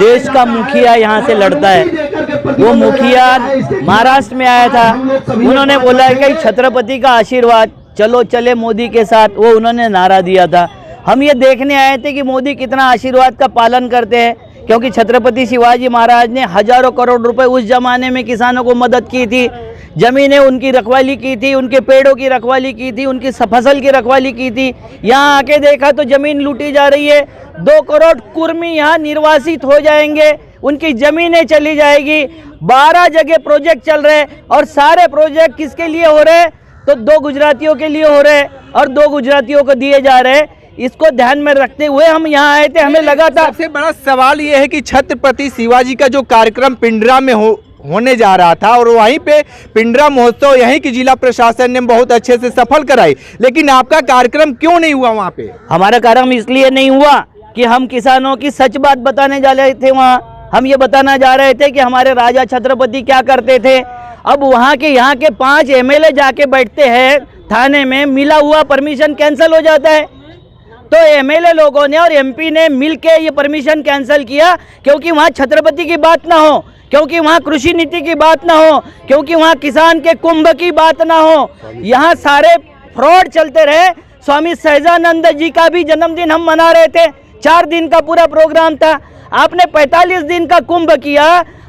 देश का मुखिया यहाँ से लड़ता है। वो मुखिया महाराष्ट्र में आया था, उन्होंने बोला कि छत्रपति का आशीर्वाद, चलो चले मोदी के साथ, वो उन्होंने नारा दिया था। हम ये देखने आए थे कि मोदी कितना आशीर्वाद का पालन करते हैं, क्योंकि छत्रपति शिवाजी महाराज ने हजारों करोड़ रुपए उस जमाने में किसानों को मदद की थी, जमीनें उनकी रखवाली की थी, उनके पेड़ों की रखवाली की थी, उनकी फसल की रखवाली की थी। यहाँ आके देखा तो जमीन लूटी जा रही है। 2 करोड़ कुर्मी यहाँ निर्वासित हो जाएंगे, उनकी जमीनें चली जाएगी। 12 जगह प्रोजेक्ट चल रहे और सारे प्रोजेक्ट किसके लिए हो रहे हैं? तो 2 गुजरातियों के लिए हो रहे और 2 गुजरातियों को दिए जा रहे। इसको ध्यान में रखते हुए हम यहाँ आए थे। हमें लगा था, सबसे बड़ा सवाल ये है कि छत्रपति शिवाजी का जो कार्यक्रम पिंडरा में होने जा रहा था और वहीं पे पिंडरा महोत्सव यहीं की जिला प्रशासन ने बहुत अच्छे से सफल कराई, लेकिन आपका कार्यक्रम क्यों नहीं हुआ वहाँ पे? हमारा कार्यक्रम इसलिए नहीं हुआ कि हम किसानों की सच बात बताने जा रहे थे। वहाँ हम ये बताना जा रहे थे कि हमारे राजा छत्रपति क्या करते थे। अब वहाँ के यहाँ के 5 एमएलए जाके बैठते हैं थाने में, मिला हुआ परमिशन कैंसिल हो जाता है। तो एमएलए लोगों ने और एमपी ने मिलके ये परमिशन कैंसिल किया, क्योंकि वहाँ छत्रपति की बात ना हो, क्योंकि वहाँ कृषि नीति की बात ना हो, क्योंकि वहाँ किसान के कुंभ की बात ना हो। यहाँ सारे फ्रॉड चलते रहे। स्वामी सहजानंद जी का भी जन्मदिन हम मना रहे थे, 4 दिन का पूरा प्रोग्राम था। आपने 45 दिन का कुंभ किया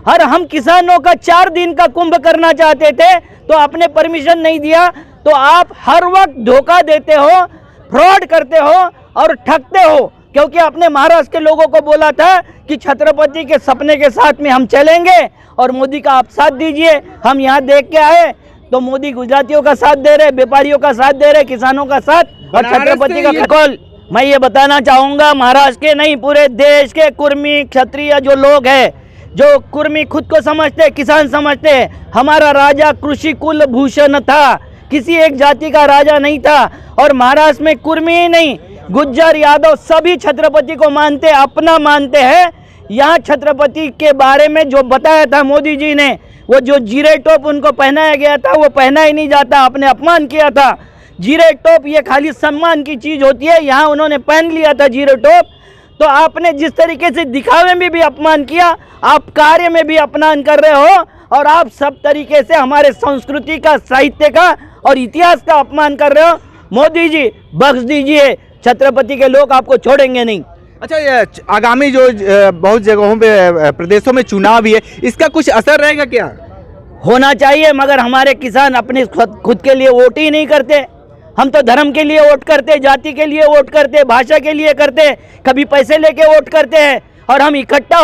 और हम किसानों का 4 दिन का कुंभ करना चाहते थे, तो आपने परमिशन नहीं दिया। तो आप हर वक्त धोखा देते हो, फ्रॉड करते हो और ठगते हो, क्योंकि आपने महाराष्ट्र के लोगों को बोला था कि छत्रपति के सपने के साथ में हम चलेंगे और मोदी का आप साथ दीजिए। हम यहाँ देख के आए तो मोदी गुजरातियों का साथ दे रहे, व्यापारियों का साथ दे रहे, किसानों का साथ और छत्रपति का कॉल। मैं ये बताना चाहूँगा, महाराष्ट्र के नहीं पूरे देश के कुर्मी क्षत्रिय जो लोग हैं, जो कुर्मी खुद को समझते, किसान समझते, हमारा राजा कृषि कुल भूषण था, किसी एक जाति का राजा नहीं था। और महाराष्ट्र में कुर्मी ही नहीं, गुज्जर यादव सभी छत्रपति को मानते, अपना मानते हैं। यहाँ छत्रपति के बारे में जो बताया था मोदी जी ने, वो जो जीरे टोप उनको पहनाया गया था वो पहना ही नहीं जाता, आपने अपमान किया था। जीरे टोप ये खाली सम्मान की चीज़ होती है, यहाँ उन्होंने पहन लिया था जीरे टोप। तो आपने जिस तरीके से दिखावे में भी अपमान किया, आप कार्य में भी अपमान कर रहे हो और आप सब तरीके से हमारे संस्कृति का, साहित्य का और इतिहास का अपमान कर रहे हो। मोदी जी बख्श दीजिए, छत्रपति के लोग आपको छोड़ेंगे नहीं। अच्छा, ये आगामी जो बहुत जगहों पे प्रदेशों में चुनाव भी है, इसका कुछ असर रहेगा क्या? होना चाहिए, मगर हमारे किसान अपने खुद के लिए वोट ही नहीं करते। हम तो धर्म के लिए वोट करते, जाति के लिए वोट करते, भाषा के लिए करते, कभी पैसे लेके वोट करते हैं और हम इकट्ठा